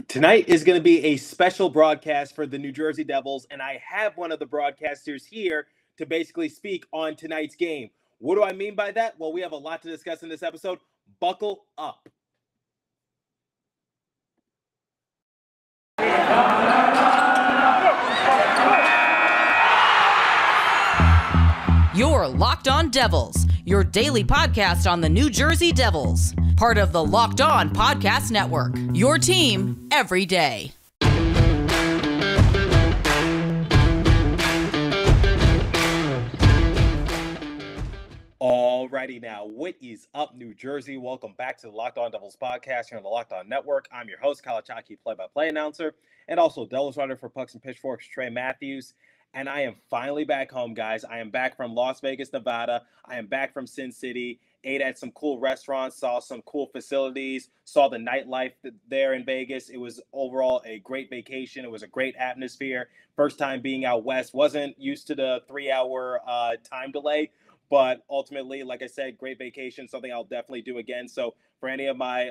Tonight is going to be a special broadcast for the New Jersey Devils, and I have one of the broadcasters here to basically speak on tonight's game. What do I mean by that? Well, we have a lot to discuss in this episode. Buckle up. You're Locked On Devils, your daily podcast on the New Jersey Devils. Part of the Locked On Podcast Network, your team every day. Alrighty now, what is up, New Jersey? Welcome back to the Locked On Devils podcast here on the Locked On Network. I'm your host, Kyle Chaki, play-by-play announcer, and also Devils writer for Pucks and Pitchforks, Trey Matthews. And I am finally back home, guys. I am back from Las Vegas, Nevada. I am back from Sin City. Ate at some cool restaurants, saw some cool facilities, saw the nightlife there in Vegas. It was overall a great vacation. It was a great atmosphere. First time being out west. Wasn't used to the 3-hour time delay. But ultimately, like I said, great vacation, something I'll definitely do again. So for any of my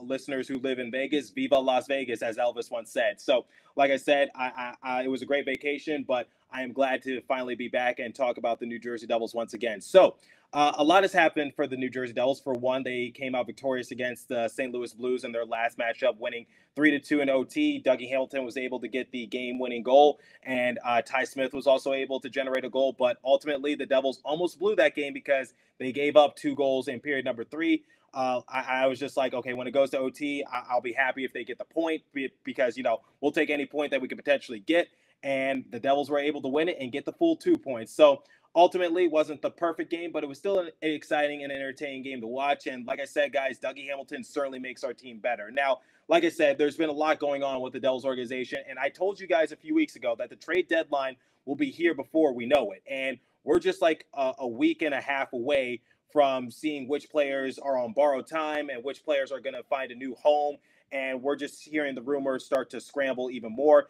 listeners who live in Vegas, Viva Las Vegas, as Elvis once said. So like I said, it was a great vacation, but I am glad to finally be back and talk about the New Jersey Devils once again. So a lot has happened for the New Jersey Devils. For one, they came out victorious against the St. Louis Blues in their last matchup, winning 3-2 in OT. Dougie Hamilton was able to get the game-winning goal, and Ty Smith was also able to generate a goal. But ultimately, the Devils almost blew that game because they gave up 2 goals in period number 3. I was just like, okay, when it goes to OT, I'll be happy if they get the point because, we'll take any point that we could potentially get. And the Devils were able to win it and get the full 2 points. So ultimately, it wasn't the perfect game, but it was still an exciting and entertaining game to watch. And like I said, guys, Dougie Hamilton certainly makes our team better. Now, like I said, there's been a lot going on with the Devils organization. And I told you guys a few weeks ago that the trade deadline will be here before we know it. And we're just like a week and a half away from seeing which players are on borrowed time and which players are going to find a new home. And we're just hearing the rumors start to scramble even more.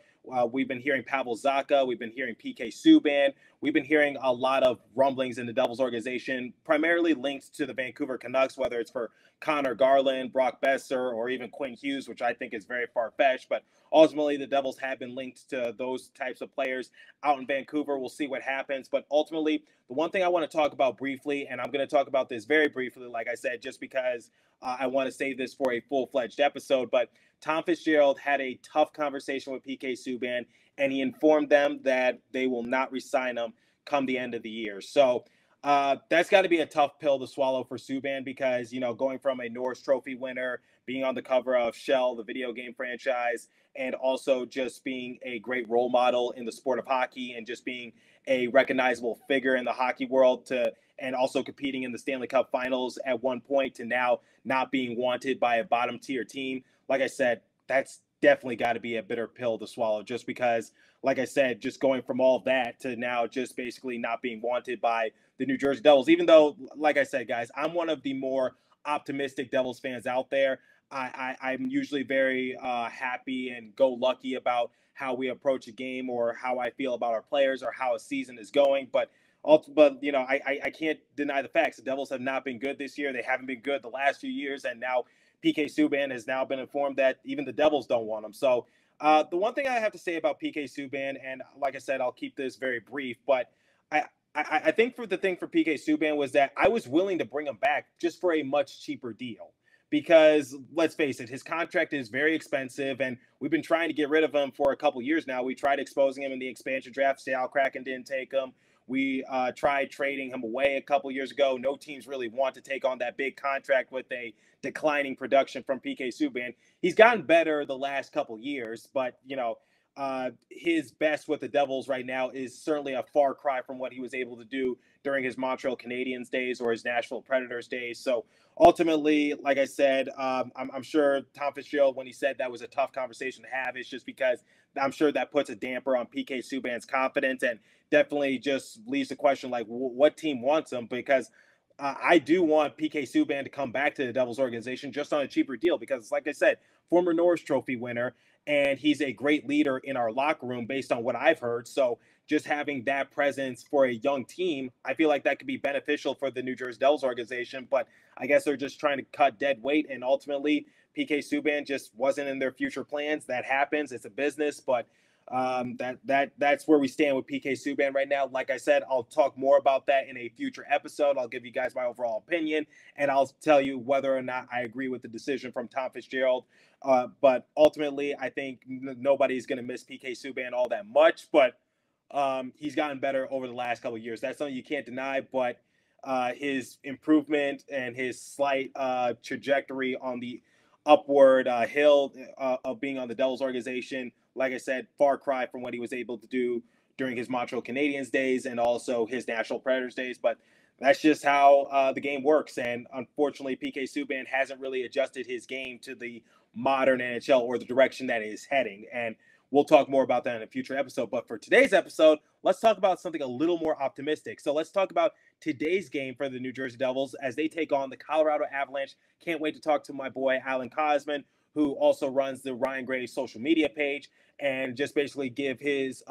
We've been hearing Pavel Zacha. We've been hearing PK Subban. We've been hearing a lot of rumblings in the Devils organization, primarily linked to the Vancouver Canucks, whether it's for Connor Garland, Brock Besser, or even Quinn Hughes, which I think is very far-fetched. But ultimately, the Devils have been linked to those types of players out in Vancouver. We'll see what happens. But ultimately, the one thing I want to talk about briefly, and I'm going to talk about this very briefly, like I said, just because I want to save this for a full-fledged episode, but Tom Fitzgerald had a tough conversation with PK Subban, and he informed them that they will not re-sign him come the end of the year. So that's got to be a tough pill to swallow for Subban because, going from a Norris Trophy winner, being on the cover of Shell, the video game franchise, and also just being a great role model in the sport of hockey and just being a recognizable figure in the hockey world and also competing in the Stanley Cup Finals at one point to now not being wanted by a bottom tier team. Like I said, that's definitely got to be a bitter pill to swallow just because, like I said, just going from all of that to now just basically not being wanted by the New Jersey Devils, even though, like I said, guys, I'm one of the more optimistic Devils fans out there. I'm usually very happy and go lucky about how we approach a game or how I feel about our players or how a season is going. But I can't deny the facts. The Devils have not been good this year. They haven't been good the last few years. And now PK Subban has now been informed that even the Devils don't want him. So the one thing I have to say about PK Subban, and like I said, I'll keep this very brief, but I think the thing for PK Subban was that I was willing to bring him back just for a much cheaper deal. Because let's face it, his contract is very expensive, and we've been trying to get rid of him for a couple years now. We tried exposing him in the expansion draft. Seattle Kraken didn't take him. We tried trading him away a couple years ago. No teams really want to take on that big contract with a declining production from PK Subban. He's gotten better the last couple years, but, his best with the Devils right now is certainly a far cry from what he was able to do during his Montreal Canadiens days or his Nashville Predators days. So ultimately, like I said, I'm sure Tom Fitzgerald, when he said that was a tough conversation to have, it's just because I'm sure that puts a damper on PK Subban's confidence and definitely just leaves the question like what team wants him, because I do want PK Subban to come back to the Devils organization just on a cheaper deal because, like I said, former Norris Trophy winner, and he's a great leader in our locker room based on what I've heard. So just having that presence for a young team, I feel like that could be beneficial for the New Jersey Devils organization. But I guess they're just trying to cut dead weight, and ultimately PK Subban just wasn't in their future plans. That happens. It's a business, but that's where we stand with PK Subban right now. Like I said, I'll talk more about that in a future episode. I'll give you guys my overall opinion, and I'll tell you whether or not I agree with the decision from Tom Fitzgerald. But ultimately, I think nobody's going to miss PK Subban all that much, but he's gotten better over the last couple of years. That's something you can't deny, but his improvement and his slight trajectory on the upward hill of being on the Devils organization, like I said, far cry from what he was able to do during his Montreal Canadiens days and also his Nashville Predators days. But that's just how the game works. And unfortunately, PK Subban hasn't really adjusted his game to the modern NHL or the direction that it is heading. And we'll talk more about that in a future episode. But for today's episode, let's talk about something a little more optimistic. So let's talk about today's game for the New Jersey Devils as they take on the Colorado Avalanche. Can't wait to talk to my boy, Alan Cosman, who also runs the Ryan Graves social media page, and just basically give his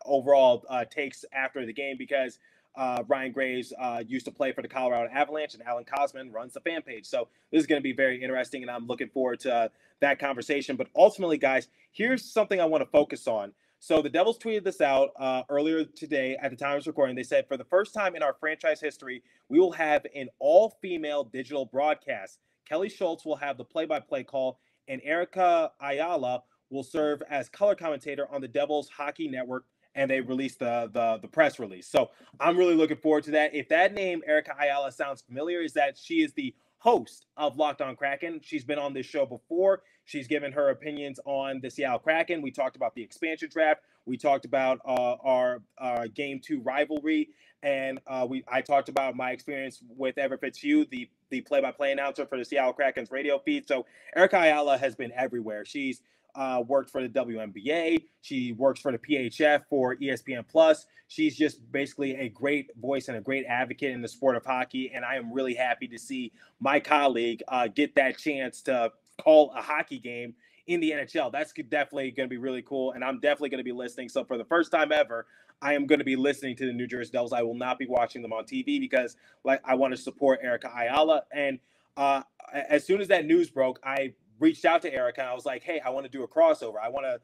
overall takes after the game, because Ryan Graves used to play for the Colorado Avalanche, and Alan Cosman runs the fan page. So this is going to be very interesting, and I'm looking forward to that conversation. But ultimately, guys, here's something I want to focus on. So the Devils tweeted this out earlier today at the time of this recording. They said, for the first time in our franchise history, we will have an all-female digital broadcast. Kelly Schultz will have the play-by-play call, and Erica Ayala will serve as color commentator on the Devils Hockey Network. And they released the press release. So I'm really looking forward to that. If that name, Erica Ayala, sounds familiar, is that she is the host of Locked On Kraken. She's been on this show before. She's given her opinions on the Seattle Kraken. We talked about the expansion draft. We talked about our Game 2 rivalry. And I talked about my experience with Everett Fitzhugh, the play-by-play announcer for the Seattle Kraken's radio feed. So Erica Ayala has been everywhere. She's worked for the WNBA. She works for the PHF for ESPN Plus. She's just basically a great voice and a great advocate in the sport of hockey. And I am really happy to see my colleague get that chance to call a hockey game in the NHL. That's definitely going to be really cool. And I'm definitely going to be listening. So for the first time ever, I am going to be listening to the New Jersey Devils. I will not be watching them on TV because I want to support Erica Ayala. And as soon as that news broke, I reached out to Erica and I was like, hey, I want to do a crossover. I want to,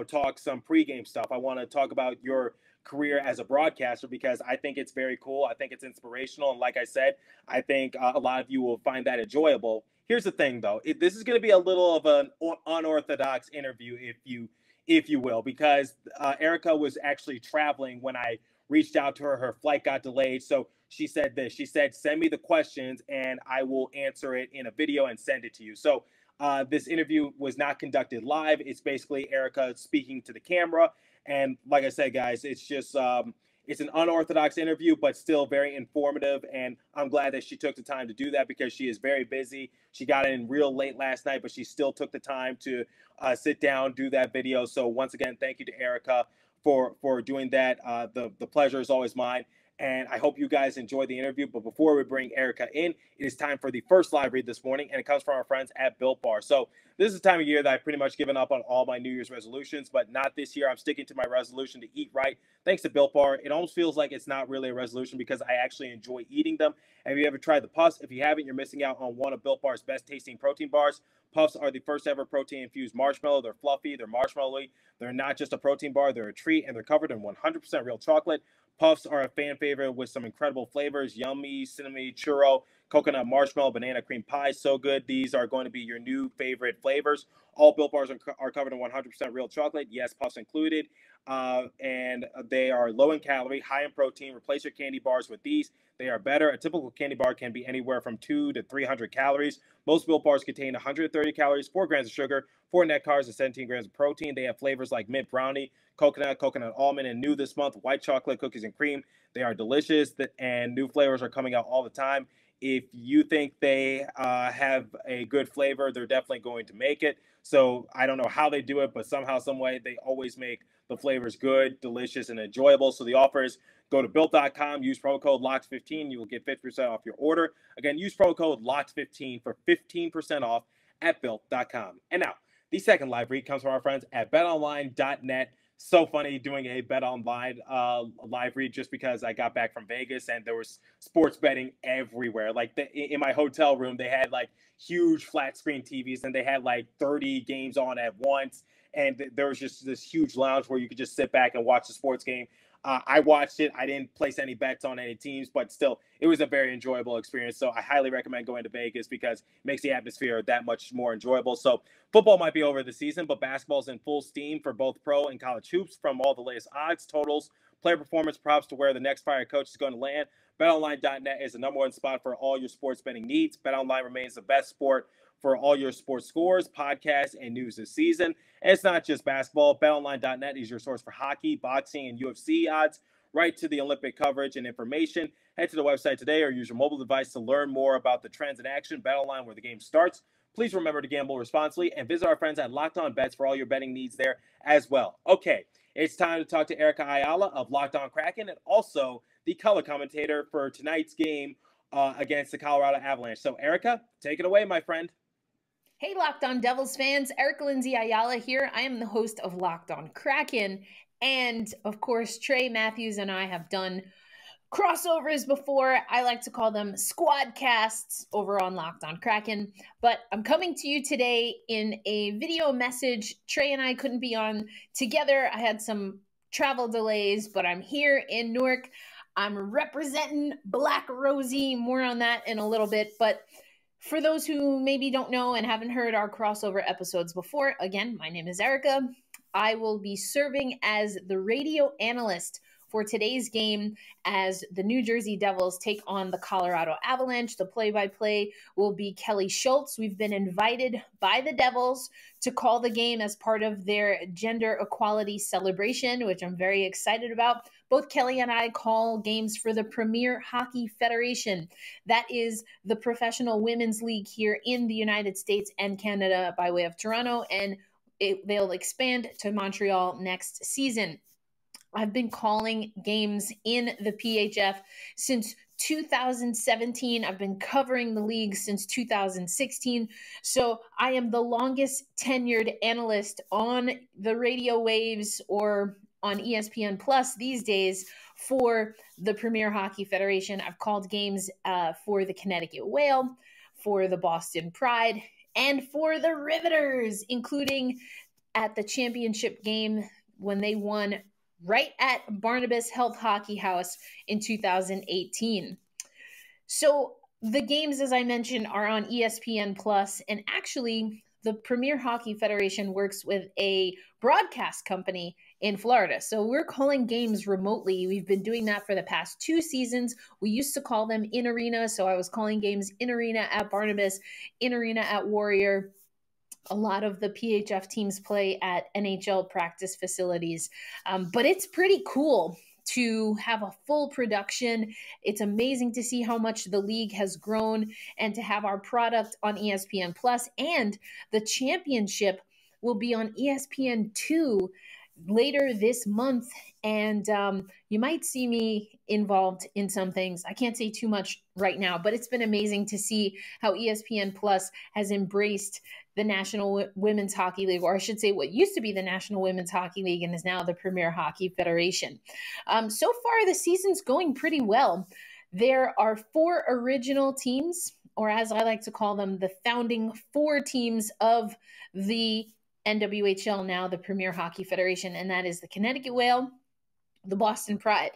talk some pregame stuff. I want to talk about your career as a broadcaster because I think it's very cool. I think it's inspirational. And like I said, I think a lot of you will find that enjoyable. Here's the thing, though. This is going to be a little of an unorthodox interview, if you will, because Erica was actually traveling when I reached out to her. Her flight got delayed. So she said this. She said, send me the questions and I will answer it in a video and send it to you. So this interview was not conducted live. It's basically Erica speaking to the camera. And like I said, guys, it's just it's an unorthodox interview, but still very informative. And I'm glad that she took the time to do that because she is very busy. She got in real late last night, but she still took the time to sit down, do that video. So once again, thank you to Erica for doing that. The pleasure is always mine. And I hope you guys enjoy the interview. But before we bring Erica in, it is time for the first live read this morning. And it comes from our friends at Built Bar. So this is the time of year that I've pretty much given up on all my New Year's resolutions. But not this year. I'm sticking to my resolution to eat right. Thanks to Built Bar. It almost feels like it's not really a resolution because I actually enjoy eating them. Have you ever tried the Puffs? If you haven't, you're missing out on one of Built Bar's best tasting protein bars. Puffs are the first ever protein-infused marshmallow. They're fluffy. They're marshmallowy. They're not just a protein bar. They're a treat. And they're covered in 100% real chocolate. Puffs are a fan favorite with some incredible flavors: yummy, cinnamon, churro, coconut marshmallow, banana cream pie. So good. These are going to be your new favorite flavors. All Built Bars are covered in 100% real chocolate. Yes, Puffs included. And they are low in calorie, high in protein. Replace your candy bars with these. They are better. A typical candy bar can be anywhere from 200 to 300 calories. Most Built Bars contain 130 calories, 4 grams of sugar, 4 net carbs, and 17 grams of protein. They have flavors like mint brownie, coconut almond, and new this month, white chocolate, cookies, and cream. They are delicious, and new flavors are coming out all the time. If you think they have a good flavor, they're definitely going to make it. So I don't know how they do it, but somehow, some way, they always make the flavors good, delicious, and enjoyable. So the offer is go to Built.com, use promo code LOCKED15. You will get 50% off your order. Again, use promo code LOCKED15 for 15% off at Built.com. And now, the second live read comes from our friends at BetOnline.net. so funny doing a BetOnline live read just because I got back from Vegas and there was sports betting everywhere. Like in my hotel room, they had like huge flat screen TVs and they had like 30 games on at once. And there was just this huge lounge where you could just sit back and watch the sports game. I watched it. I didn't place any bets on any teams, but still, it was a very enjoyable experience. So I highly recommend going to Vegas because it makes the atmosphere that much more enjoyable. So football might be over the season, but basketball's in full steam for both pro and college hoops. From all the latest odds, totals, player performance props to where the next fire coach is going to land, BetOnline.net is the number one spot for all your sports betting needs. BetOnline remains the best sport for all your sports scores, podcasts, and news this season. And it's not just basketball. BetOnline.net is your source for hockey, boxing, and UFC odds, right to the Olympic coverage and information. Head to the website today or use your mobile device to learn more about the trends in action. BetOnline, where the game starts. Please remember to gamble responsibly and visit our friends at Locked On Bets for all your betting needs there as well. Okay, it's time to talk to Erica Ayala of Locked On Kraken and also the color commentator for tonight's game against the Colorado Avalanche. So, Erica, take it away, my friend. Hey, Locked On Devils fans, Erica Lindsay Ayala here. I am the host of Locked On Kraken. And of course, Trey Matthews and I have done crossovers before. I like to call them squadcasts over on Locked On Kraken. But I'm coming to you today in a video message. Trey and I couldn't be on together. I had some travel delays, but I'm here in Newark. I'm representing Black Rosie. More on that in a little bit. But for those who maybe don't know and haven't heard our crossover episodes before, again, my name is Erica. I will be serving as the radio analyst for today's game as the New Jersey Devils take on the Colorado Avalanche. The play-by-play will be Kelly Schultz. We've been invited by the Devils to call the game as part of their gender equality celebration, which I'm very excited about. Both Kelly and I call games for the Premier Hockey Federation. That is the professional women's league here in the United States and Canada by way of Toronto, and they'll expand to Montreal next season. I've been calling games in the PHF since 2017. I've been covering the league since 2016. So I am the longest tenured analyst on the radio waves or on ESPN Plus these days for the Premier Hockey Federation. I've called games for the Connecticut Whale, for the Boston Pride, and for the Riveters, including at the championship game when they won right at Barnabas Health Hockey House in 2018. So the games, as I mentioned, are on ESPN Plus, and actually the Premier Hockey Federation works with a broadcast company in Florida. So we're calling games remotely. We've been doing that for the past 2 seasons. We used to call them in arena. So I was calling games in arena at Barnabas, in arena at Warrior. A lot of the PHF teams play at NHL practice facilities. But it's pretty cool to have a full production. It's amazing to see how much the league has grown and to have our product on ESPN Plus, and the championship will be on ESPN2 later this month. And you might see me involved in some things. I can't say too much right now, but it's been amazing to see how ESPN Plus has embraced the National Women's Hockey League, or I should say what used to be the National Women's Hockey League and is now the Premier Hockey Federation. So far, the season's going pretty well. There are 4 original teams, or as I like to call them, the founding 4 teams of the NWHL, now the Premier Hockey Federation, and that is the Connecticut Whale, the Boston Pride,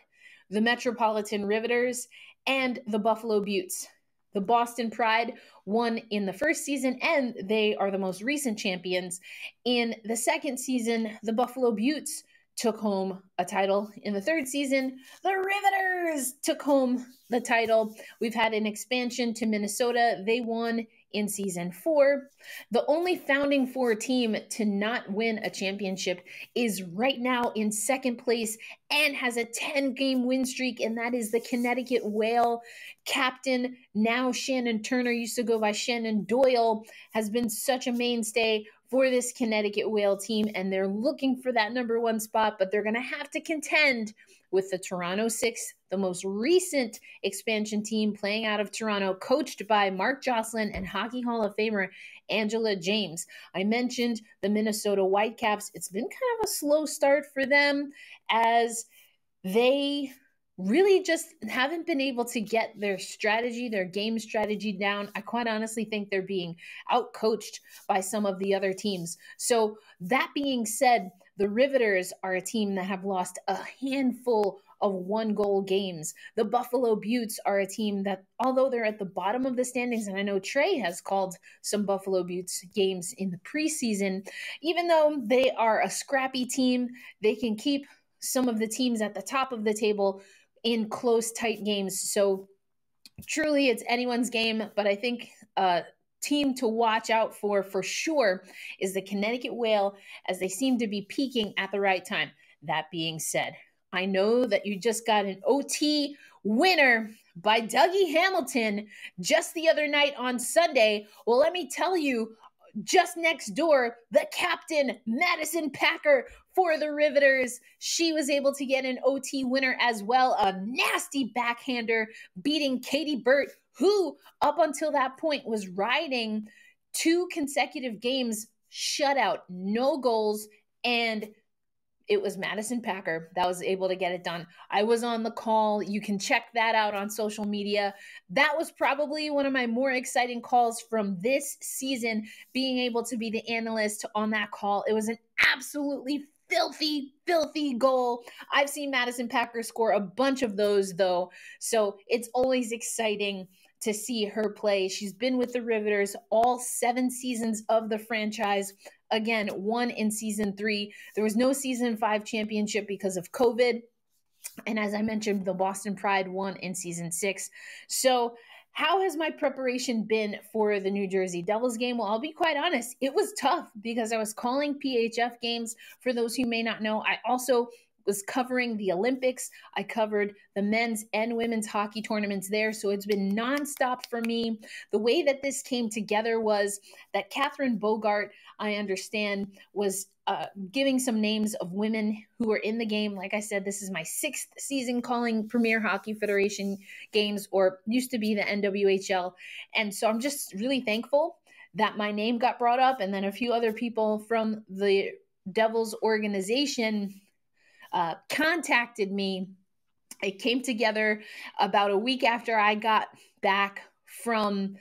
the Metropolitan Riveters, and the Buffalo Beauts. The Boston Pride won in the first season, and they are the most recent champions. In the second season, the Buffalo Beauts took home a title. In the third season, the Riveters took home the title. We've had an expansion to Minnesota. They won in season 4. The only founding 4 team to not win a championship is right now in second place and has a 10-game win streak, and that is the Connecticut Whale. Captain, now Shannon Turner, used to go by Shannon Doyle, has been such a mainstay for this Connecticut Whale team, and they're looking for that number 1 spot, but they're going to have to contend with the Toronto Six, the most recent expansion team playing out of Toronto, coached by Mark Jocelyn and Hockey Hall of Famer Angela James. I mentioned the Minnesota Whitecaps. It's been kind of a slow start for them as they really just haven't been able to get their strategy, their game strategy down. I quite honestly think they're being outcoached by some of the other teams. So that being said, the Riveters are a team that have lost a handful of one-goal games. The Buffalo Buttes are a team that, although they're at the bottom of the standings, and I know Trey has called some Buffalo Buttes games in the preseason, even though they are a scrappy team, they can keep some of the teams at the top of the table in close, tight games. So truly it's anyone's game, but I think team to watch out for sure is the Connecticut Whale, as they seem to be peaking at the right time. That being said, I know that you just got an OT winner by Dougie Hamilton just the other night on Sunday. Well, let me tell you, just next door, the captain, Madison Packer, for the Riveters. She was able to get an OT winner as well, a nasty backhander, beating Katie Burt, who up until that point was riding 2 consecutive games shutout, no goals, and it was Madison Packer that was able to get it done. I was on the call. You can check that out on social media. That was probably one of my more exciting calls from this season, being able to be the analyst on that call. It was an absolutely filthy goal. I've seen Madison Packer score a bunch of those, though, so it's always exciting to see her play. She's been with the Riveters all 7 seasons of the franchise. Again, 1 in season 3. There was no season 5 championship because of COVID. And as I mentioned, the Boston Pride won in season 6. So how has my preparation been for the New Jersey Devils game? Well, I'll be quite honest. It was tough because I was calling PHF games. For those who may not know, I also was covering the Olympics. I covered the men's and women's hockey tournaments there. So it's been nonstop for me. The way that this came together was that Catherine Bogart, I understand, was giving some names of women who were in the game. Like I said, this is my 6th season calling Premier Hockey Federation games, or used to be the NWHL. And so I'm just really thankful that my name got brought up, and then a few other people from the Devils organization contacted me. It came together about a week after I got back from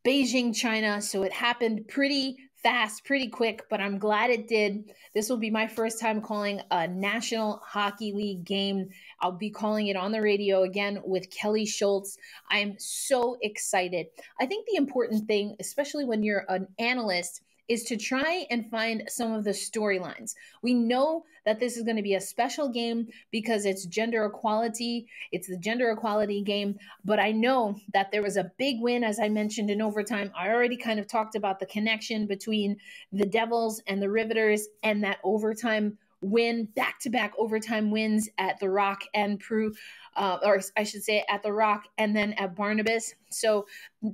Beijing, China. So it happened pretty fast, pretty quick, but I'm glad it did. This will be my first time calling a National Hockey League game. I'll be calling it on the radio again with Kelly Schultz. I'm so excited. I think the important thing, especially when you're an analyst, is to try and find some of the storylines. We know that this is going to be a special game because it's gender equality. It's the gender equality game. But I know that there was a big win, as I mentioned, in overtime. I already kind of talked about the connection between the Devils and the Riveters and that overtime win, back-to-back overtime wins at the Rock and Prue, or I should say at the Rock and then at Barnabas. So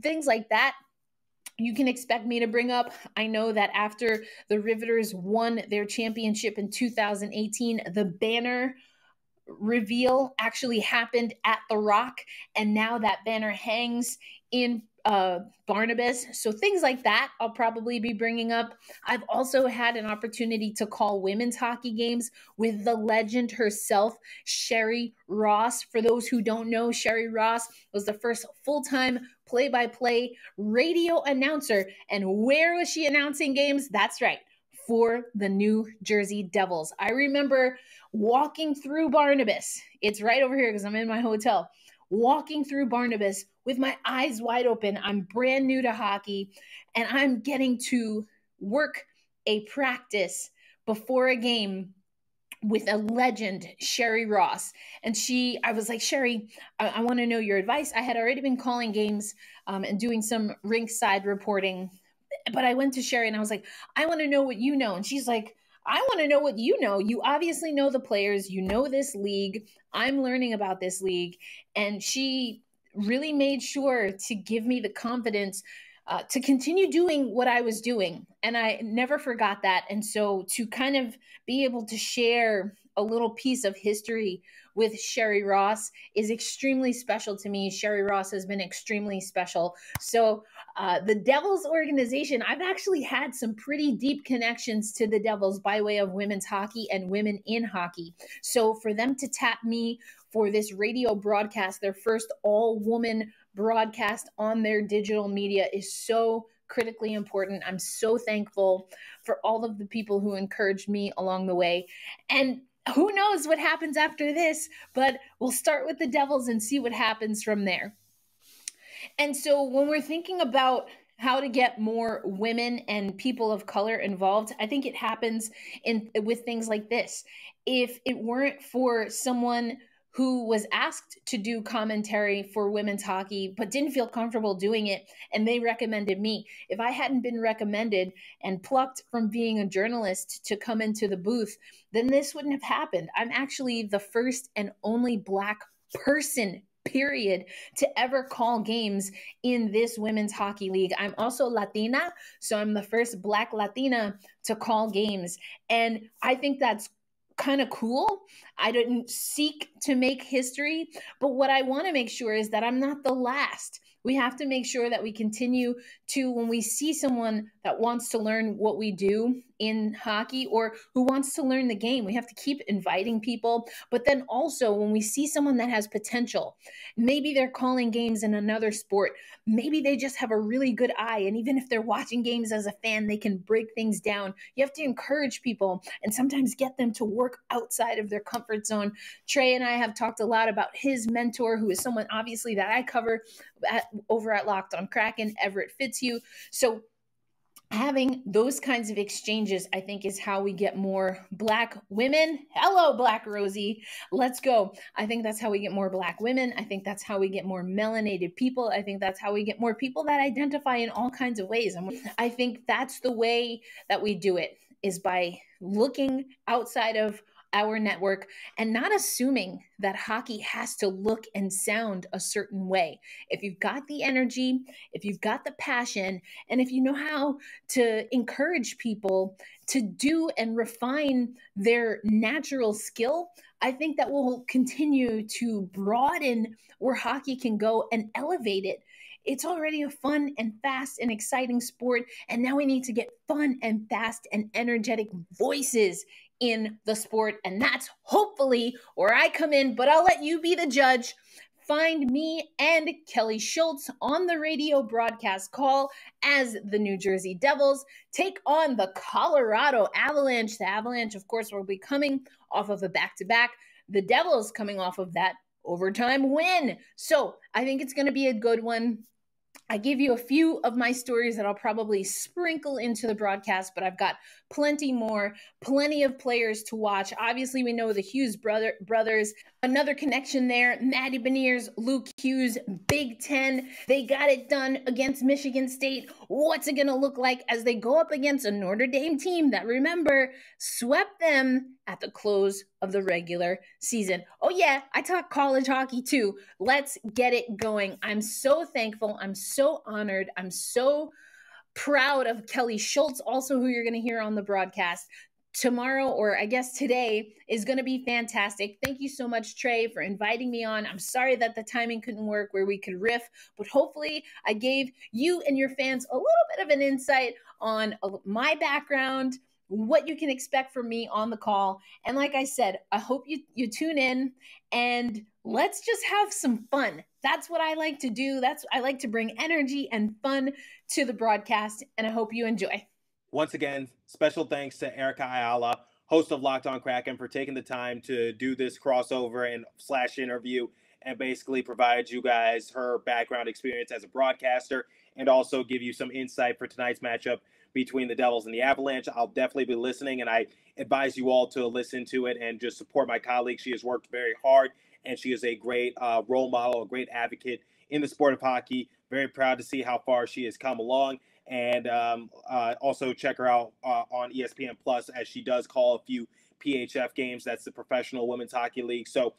things like that, you can expect me to bring up. I know that after the Riveters won their championship in 2018, the banner reveal actually happened at the Rock, and now that banner hangs in Barnabas. So things like that I'll probably be bringing up. I've also had an opportunity to call women's hockey games with the legend herself, Sherry Ross. For those who don't know, Sherry Ross was the first full-time play-by-play radio announcer. And where was she announcing games? That's right, for the New Jersey Devils. I remember walking through Barnabas. It's right over here because I'm in my hotel. Walking through Barnabas with my eyes wide open. I'm brand new to hockey, and I'm getting to work a practice before a game with a legend, Sherry Ross. And I was like, Sherry, I want to know your advice. I had already been calling games and doing some rinkside reporting, but I went to Sherry and I was like, I want to know what you know. And she's like, I want to know what you know. You obviously know the players. You know this league. I'm learning about this league. And she really made sure to give me the confidence to continue doing what I was doing. And I never forgot that. And so to kind of be able to share a little piece of history with Sherry Ross is extremely special to me. Sherry Ross has been extremely special. So The Devils organization, I've actually had some pretty deep connections to the Devils by way of women's hockey and women in hockey. So for them to tap me for this radio broadcast, their first all-woman broadcast on their digital media, is so critically important. I'm so thankful for all of the people who encouraged me along the way. And who knows what happens after this, but we'll start with the Devils and see what happens from there. And so when we're thinking about how to get more women and people of color involved, I think it happens with things like this. If it weren't for someone who was asked to do commentary for women's hockey but didn't feel comfortable doing it, and they recommended me, if I hadn't been recommended and plucked from being a journalist to come into the booth, then this wouldn't have happened. I'm actually the first and only Black person, period, to ever call games in this women's hockey league. I'm also Latina, so I'm the first Black Latina to call games. And I think that's kind of cool. I didn't seek to make history, but what I want to make sure is that I'm not the last. We have to make sure that we continue to, when we see someone that wants to learn what we do in hockey or who wants to learn the game, we have to keep inviting people. But then also when we see someone that has potential, maybe they're calling games in another sport, maybe they just have a really good eye. And even if they're watching games as a fan, they can break things down. You have to encourage people and sometimes get them to work outside of their comfort zone. Trey and I have talked a lot about his mentor, who is someone obviously that I cover over at Locked on Kraken, Everett Fitzhugh. So having those kinds of exchanges, I think, is how we get more Black women. Hello, Black Rosie. Let's go. I think that's how we get more Black women. I think that's how we get more melanated people. I think that's how we get more people that identify in all kinds of ways. I think that's the way that we do it, is by looking outside of our network and not assuming that hockey has to look and sound a certain way. If you've got the energy, if you've got the passion, and if you know how to encourage people to do and refine their natural skill, I think that will continue to broaden where hockey can go and elevate it. It's already a fun and fast and exciting sport, and now we need to get fun and fast and energetic voices in the sport, and that's hopefully where I come in, but I'll let you be the judge. Find me and Kelly Schultz on the radio broadcast call as the New Jersey Devils take on the Colorado Avalanche. The Avalanche, of course, will be coming off of a back-to-back. The Devils coming off of that overtime win. So I think it's going to be a good one. I give you a few of my stories that I'll probably sprinkle into the broadcast, but I've got plenty more, plenty of players to watch. Obviously, we know the Hughes brothers. Another connection there, Matty Beniers, Luke Hughes, Big Ten. They got it done against Michigan State. What's it going to look like as they go up against a Notre Dame team that, remember, swept them at the close of the regular season? Oh yeah, I talk college hockey too. Let's get it going. I'm so thankful. I'm so honored. I'm so proud of Kelly Schultz, also who you're going to hear on the broadcast. Tomorrow, or I guess today, is going to be fantastic. Thank you so much, Trey, for inviting me on. I'm sorry that the timing couldn't work where we could riff, but hopefully I gave you and your fans a little bit of an insight on my background, what you can expect from me on the call. And like I said, I hope you tune in and let's just have some fun. That's what I like to do. I like to bring energy and fun to the broadcast, and I hope you enjoy. Once again, special thanks to Erica Ayala, host of Locked on Kraken, for taking the time to do this crossover and / interview and basically provide you guys her background experience as a broadcaster and also give you some insight for tonight's matchup between the Devils and the Avalanche. I'll definitely be listening, and I advise you all to listen to it and just support my colleague. She has worked very hard, and she is a great role model, a great advocate in the sport of hockey. Very proud to see how far she has come along. And also check her out on ESPN Plus, as she does call a few PHF games. That's the Professional Women's Hockey League. So,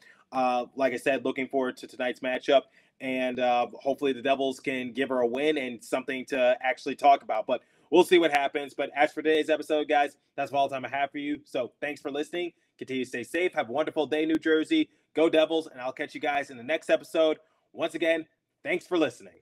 like I said, looking forward to tonight's matchup. And hopefully the Devils can give her a win and something to actually talk about. But we'll see what happens. But as for today's episode, guys, that's all the time I have for you. So thanks for listening. Continue to stay safe. Have a wonderful day, New Jersey. Go Devils. And I'll catch you guys in the next episode. Once again, thanks for listening.